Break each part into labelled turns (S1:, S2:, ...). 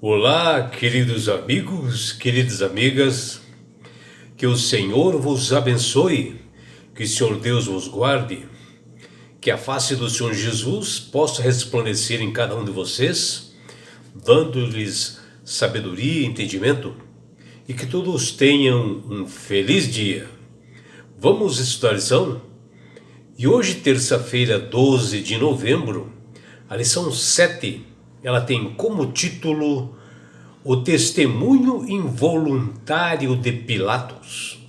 S1: Olá, queridos amigos, queridas amigas, que o Senhor vos abençoe, que o Senhor Deus vos guarde, que a face do Senhor Jesus possa resplandecer em cada um de vocês, dando-lhes sabedoria e entendimento, e que todos tenham um feliz dia. Vamos estudar a lição? E hoje, terça-feira, 12 de novembro, a lição 7, ela tem como título O Testemunho Involuntário de Pilatos.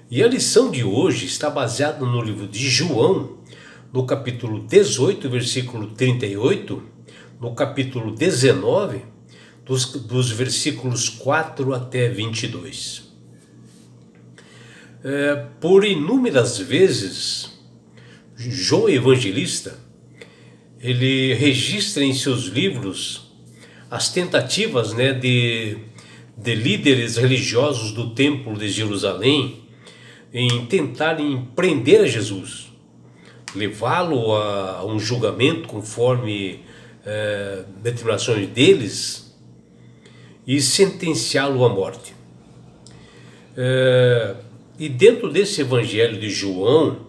S1: E a lição de hoje está baseada no livro de João, no capítulo 18, versículo 38, no capítulo 19, dos versículos 4 até 22. Por inúmeras vezes, João Evangelista, ele registra em seus livros as tentativas, de líderes religiosos do Templo de Jerusalém em tentarem prender a Jesus, levá-lo a um julgamento conforme determinações deles e sentenciá-lo à morte. E dentro desse Evangelho de João,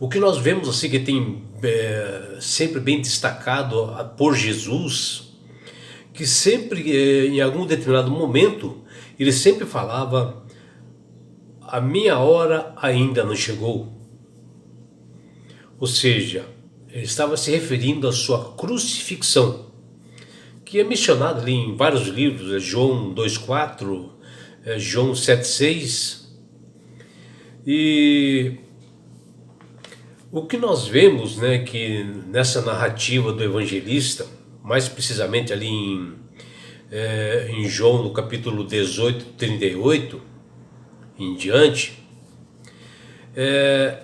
S1: o que nós vemos assim que tem sempre bem destacado por Jesus, que sempre em algum determinado momento ele sempre falava: a minha hora ainda não chegou. Ou seja, ele estava se referindo à sua crucifixão, que é mencionado ali em vários livros, João 2,4, João 7,6. E o que nós vemos, que nessa narrativa do evangelista, mais precisamente ali em João, no capítulo 18, 38, em diante, é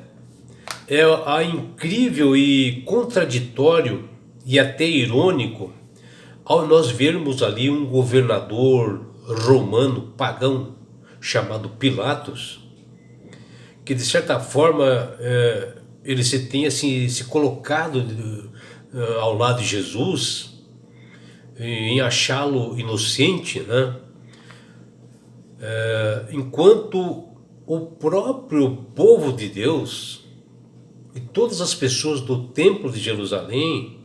S1: a incrível e contraditório e até irônico ao nós vermos ali um governador romano pagão chamado Pilatos, que de certa forma ele se tenha se colocado ao lado de Jesus em achá-lo inocente, enquanto o próprio povo de Deus e todas as pessoas do Templo de Jerusalém,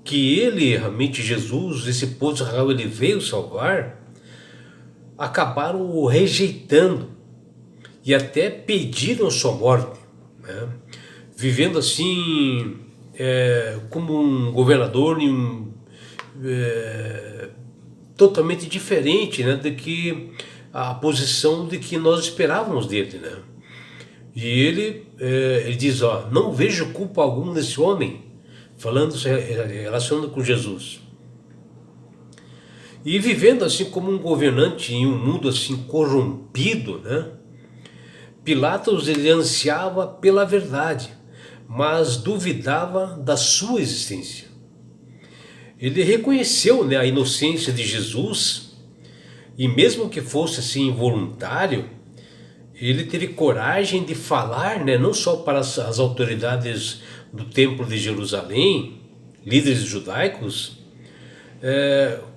S1: que ele, realmente Jesus, esse povo de Israel, ele veio salvar, acabaram o rejeitando e até pediram sua morte, vivendo assim como um governador totalmente diferente, do que a posição de que nós esperávamos dele, E ele diz: não vejo culpa alguma nesse homem, relacionando com Jesus. E vivendo assim como um governante em um mundo assim corrompido, Pilatos, ele ansiava pela verdade, mas duvidava da sua existência. Ele reconheceu, a inocência de Jesus, e mesmo que fosse assim involuntário, ele teve coragem de falar, não só para as autoridades do Templo de Jerusalém, líderes judaicos,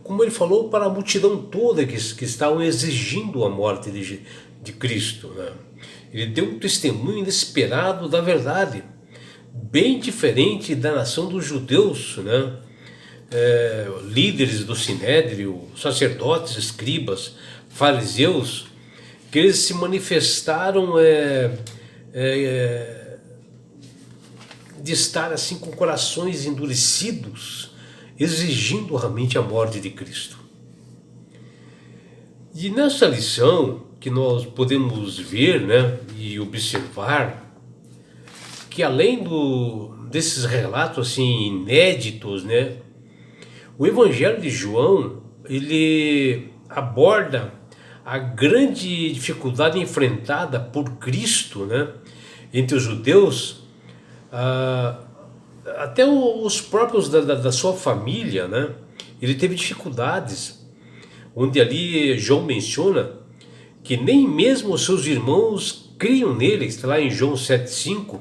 S1: como ele falou para a multidão toda que estavam exigindo a morte de Cristo. Ele deu um testemunho inesperado da verdade, bem diferente da nação dos judeus, líderes do Sinédrio, sacerdotes, escribas, fariseus, que eles se manifestaram de estar assim com corações endurecidos, exigindo realmente a morte de Cristo. E nessa lição que nós podemos ver, e observar que além desses relatos assim inéditos, o Evangelho de João, ele aborda a grande dificuldade enfrentada por Cristo, entre os judeus, até os próprios da sua família, ele teve dificuldades, onde ali João menciona que nem mesmo os seus irmãos criam nele, está lá em João 7,5,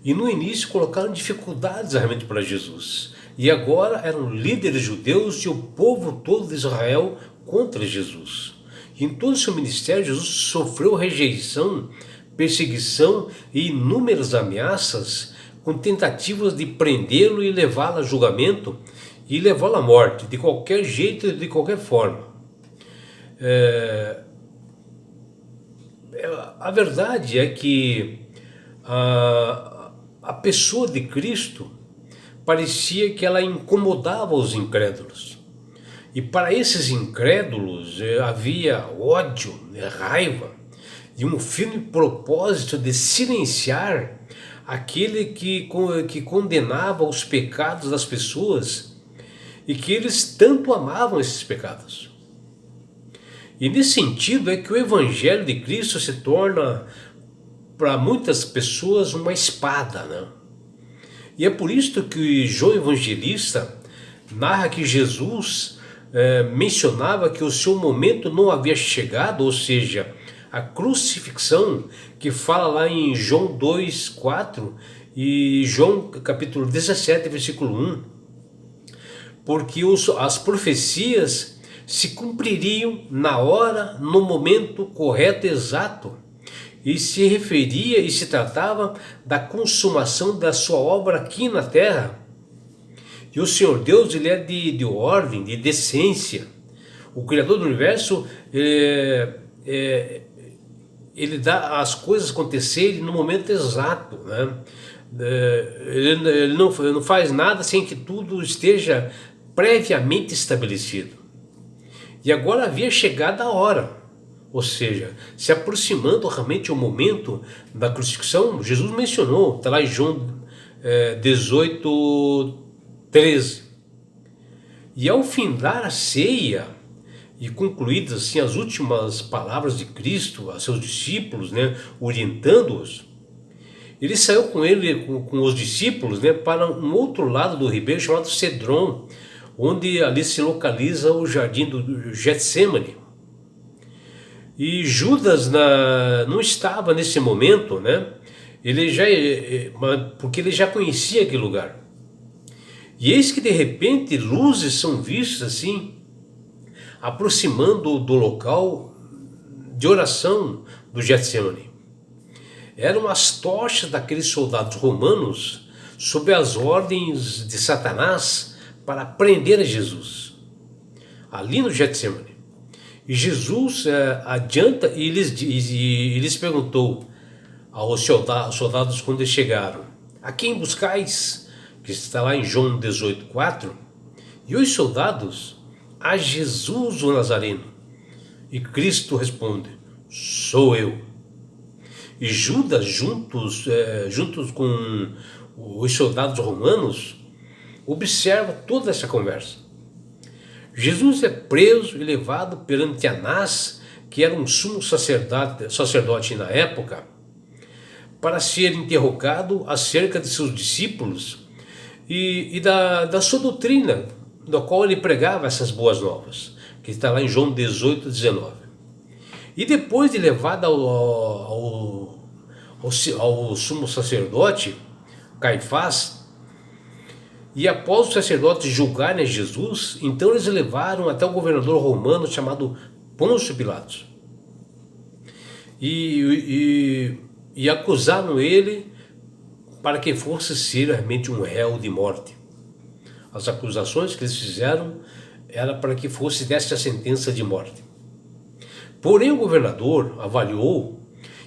S1: e no início colocaram dificuldades realmente para Jesus. e agora eram líderes judeus e o povo todo de Israel contra Jesus. E em todo o seu ministério, Jesus sofreu rejeição, perseguição e inúmeras ameaças, com tentativas de prendê-lo e levá-lo a julgamento e levá-lo à morte, de qualquer jeito e de qualquer forma. A verdade é que a pessoa de Cristo parecia que ela incomodava os incrédulos. E para esses incrédulos havia ódio, raiva e um firme propósito de silenciar aquele que condenava os pecados das pessoas e que eles tanto amavam esses pecados. E nesse sentido é que o Evangelho de Cristo se torna, para muitas pessoas, uma espada, né? E é por isso que João Evangelista narra que Jesus mencionava que o seu momento não havia chegado, ou seja, a crucifixão, que fala lá em João 2:4 e João capítulo 17, versículo 1, porque as profecias se cumpririam na hora, no momento correto, exato, e se referia e se tratava da consumação da sua obra aqui na terra. E o Senhor Deus, ele é de ordem, de decência. O Criador do Universo, ele dá as coisas acontecerem no momento exato, né? Ele não faz nada sem que tudo esteja previamente estabelecido. E agora havia chegado a hora, ou seja, se aproximando realmente o momento da crucifixão. Jesus mencionou, está lá em João 18:13. E ao findar a ceia e concluídas assim as últimas palavras de Cristo a seus discípulos, né, orientando-os, ele saiu com os discípulos, né, para um outro lado do ribeiro chamado Cedron, onde ali se localiza o jardim do Getsêmani. E Judas não estava nesse momento, né? Porque ele já conhecia aquele lugar. E eis que de repente luzes são vistas assim, aproximando do local de oração do Getsêmani. Eram as tochas daqueles soldados romanos sob as ordens de Satanás para prender a Jesus, ali no Getsêmani. E Jesus adianta e lhes perguntou aos soldados quando eles chegaram: a quem buscais? Que está lá em João 18:4. E os soldados: a Jesus o Nazareno. E Cristo responde: sou eu. E Judas, juntos com os soldados romanos, observa toda essa conversa. Jesus é preso e levado perante Anás, que era um sumo sacerdote na época, para ser interrogado acerca de seus discípulos e da sua doutrina, da qual ele pregava essas boas novas, que está lá em João 18:19. E depois de levado ao sumo sacerdote, Caifás, e após os sacerdotes julgarem Jesus, então eles levaram até o governador romano chamado Pôncio Pilatos. E acusaram ele para que fosse ser realmente um réu de morte. As acusações que eles fizeram era para que fosse desta sentença de morte. Porém o governador avaliou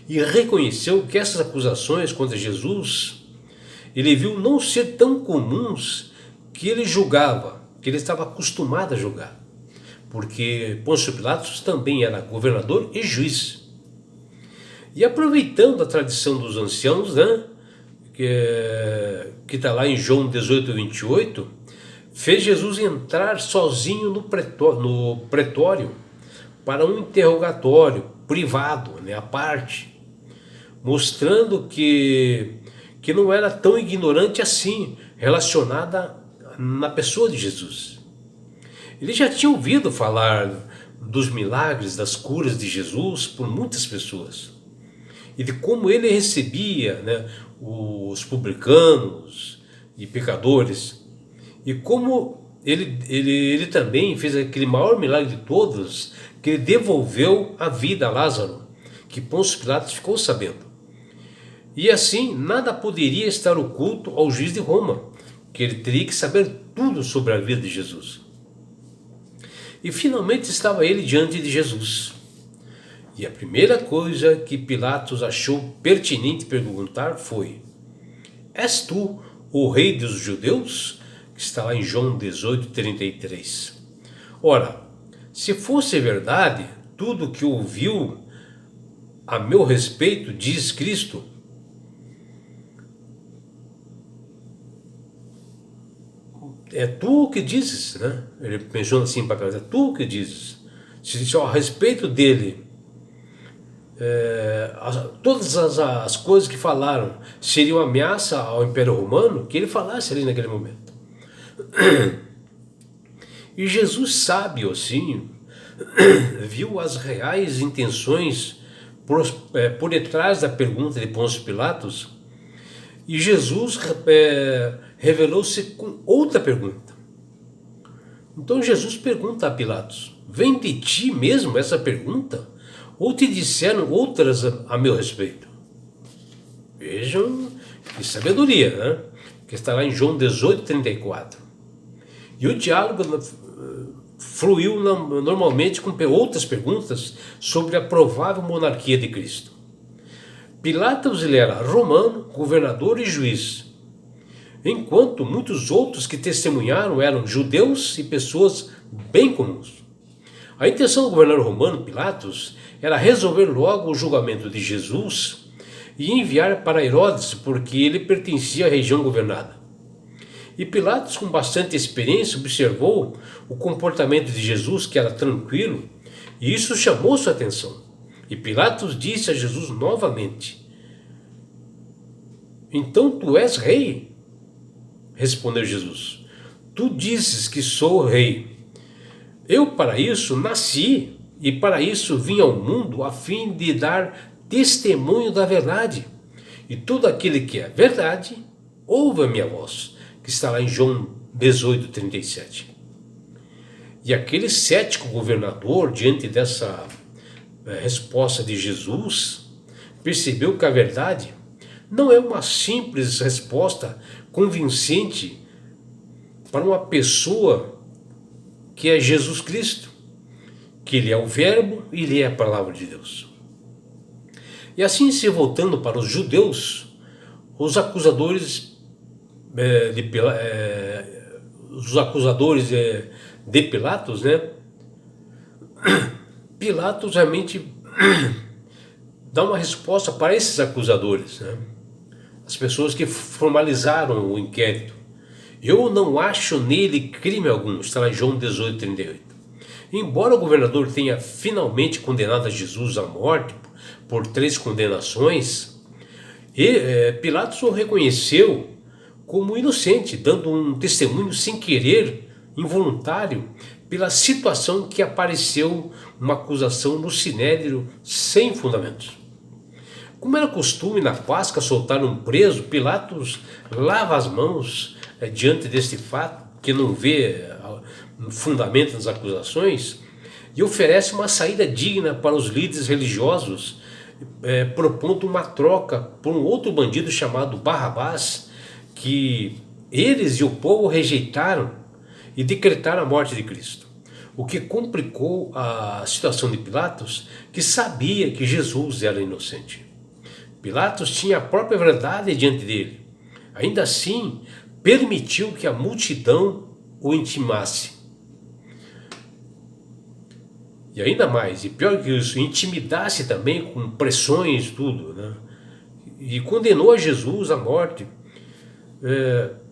S1: e reconheceu que essas acusações contra Jesus, ele viu não ser tão comuns que ele julgava, que ele estava acostumado a julgar, porque Pôncio Pilatos também era governador e juiz. E aproveitando a tradição dos anciãos, né, que está lá em João 18:28, fez Jesus entrar sozinho no pretório para um interrogatório privado, né, à parte, mostrando que não era tão ignorante assim, relacionada na pessoa de Jesus. Ele já tinha ouvido falar dos milagres, das curas de Jesus por muitas pessoas, e de como ele recebia, né, os publicanos e pecadores, E como ele também fez aquele maior milagre de todos, que ele devolveu a vida a Lázaro, que Pôncio Pilatos ficou sabendo. E assim, nada poderia estar oculto ao juiz de Roma, que ele teria que saber tudo sobre a vida de Jesus. E finalmente estava ele diante de Jesus. E a primeira coisa que Pilatos achou pertinente perguntar foi: És tu o rei dos judeus? Que está lá em João 18:33. Ora, se fosse verdade tudo que ouviu a meu respeito, diz Cristo, é tu o que dizes, né? Ele menciona assim para Pilatos: é tu o que dizes. Se a respeito dele, todas as coisas que falaram seriam ameaça ao Império Romano, que ele falasse ali naquele momento. E Jesus, sábio assim, viu as reais intenções por detrás da pergunta de Pôncio Pilatos, e Jesus revelou-se com outra pergunta. Então Jesus pergunta a Pilatos: vem de ti mesmo essa pergunta? Ou te disseram outras a meu respeito? Vejam que sabedoria, né? Que está lá em João 18:34. E o diálogo fluiu normalmente com outras perguntas sobre a provável monarquia de Cristo. Pilatos, ele era romano, governador e juiz, enquanto muitos outros que testemunharam eram judeus e pessoas bem comuns. A intenção do governador romano, Pilatos, era resolver logo o julgamento de Jesus e enviar para Herodes, porque ele pertencia à região governada. E Pilatos, com bastante experiência, observou o comportamento de Jesus, que era tranquilo, e isso chamou sua atenção. E Pilatos disse a Jesus novamente: então tu és rei? Respondeu Jesus: tu dizes que sou rei. Eu para isso nasci e para isso vim ao mundo, a fim de dar testemunho da verdade. E todo aquele que é verdade, ouve a minha voz, que está lá em João 18:37. E aquele cético governador, diante dessa resposta de Jesus, percebeu que a verdade não é uma simples resposta convincente para uma pessoa que é Jesus Cristo, que ele é o Verbo e ele é a palavra de Deus. E assim, se voltando para os judeus, os acusadores de Pilatos, né? Pilatos realmente dá uma resposta para esses acusadores, né? As pessoas que formalizaram o inquérito. Eu não acho nele crime algum, está lá em João 18:38. Embora o governador tenha finalmente condenado a Jesus à morte por 3 condenações, Pilatos o reconheceu como inocente, dando um testemunho sem querer, involuntário, pela situação que apareceu uma acusação no sinédrio sem fundamentos. Como era costume na Páscoa soltar um preso, Pilatos lava as mãos diante deste fato, que não vê fundamento nas acusações, e oferece uma saída digna para os líderes religiosos, propondo uma troca por um outro bandido chamado Barrabás, que eles e o povo rejeitaram e decretaram a morte de Cristo. O que complicou a situação de Pilatos, que sabia que Jesus era inocente. Pilatos tinha a própria verdade diante dele. Ainda assim, permitiu que a multidão o intimasse. E ainda mais, e pior que isso, intimidasse também com pressões, tudo, né? E condenou a Jesus à morte,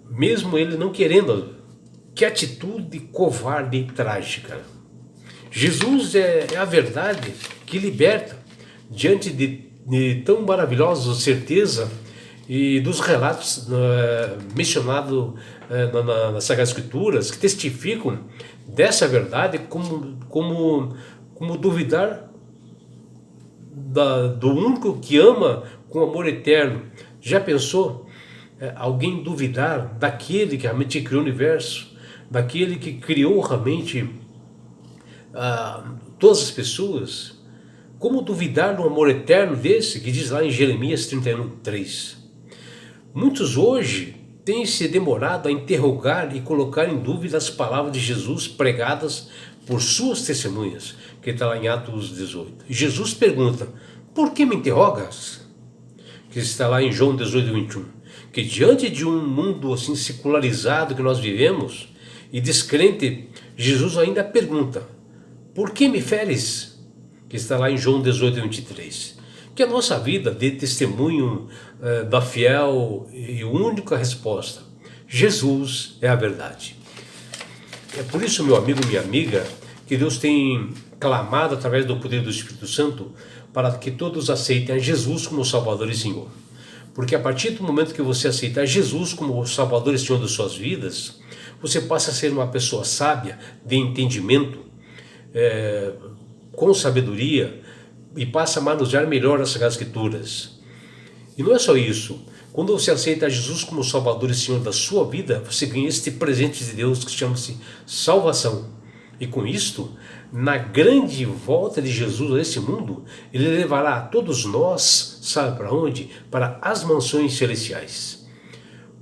S1: mesmo ele não querendo. Que atitude covarde e trágica. Jesus é a verdade que liberta, diante de tão maravilhosa certeza e dos relatos mencionados nas Sagradas Escrituras, que testificam dessa verdade, como duvidar do único que ama com amor eterno. Já pensou alguém duvidar daquele que realmente criou o universo, daquele que criou realmente todas as pessoas? Como duvidar do amor eterno desse que diz lá em Jeremias 31:3? Muitos hoje têm se demorado a interrogar e colocar em dúvida as palavras de Jesus pregadas por suas testemunhas, que está lá em Atos 18. Jesus pergunta: por que me interrogas? Que está lá em João 18:21. Que diante de um mundo assim secularizado que nós vivemos e descrente, Jesus ainda pergunta: por que me feres? Que está lá em João 18:23. Que a nossa vida dê testemunho da fiel e única resposta: Jesus é a verdade. É por isso, meu amigo, minha amiga, que Deus tem clamado através do poder do Espírito Santo para que todos aceitem a Jesus como Salvador e Senhor. Porque a partir do momento que você aceitar Jesus como Salvador e Senhor das suas vidas, você passa a ser uma pessoa sábia, de entendimento, com sabedoria, e passa a manusear melhor as Sagradas Escrituras. E não é só isso. Quando você aceita Jesus como Salvador e Senhor da sua vida, você ganha este presente de Deus que chama-se salvação. E com isto, na grande volta de Jesus a esse mundo, Ele levará a todos nós, sabe para onde? Para as mansões celestiais.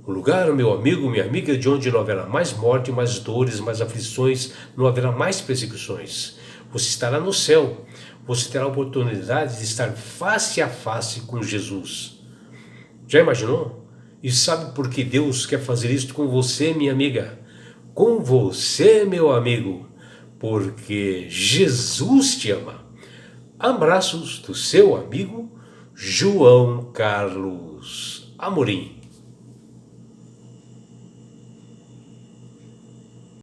S1: O lugar, meu amigo, minha amiga, de onde não haverá mais morte, mais dores, mais aflições, não haverá mais perseguições. Você estará no céu. Você terá a oportunidade de estar face a face com Jesus. Já imaginou? E sabe por que Deus quer fazer isso com você, minha amiga? Com você, meu amigo. Porque Jesus te ama. Abraços do seu amigo João Carlos Amorim.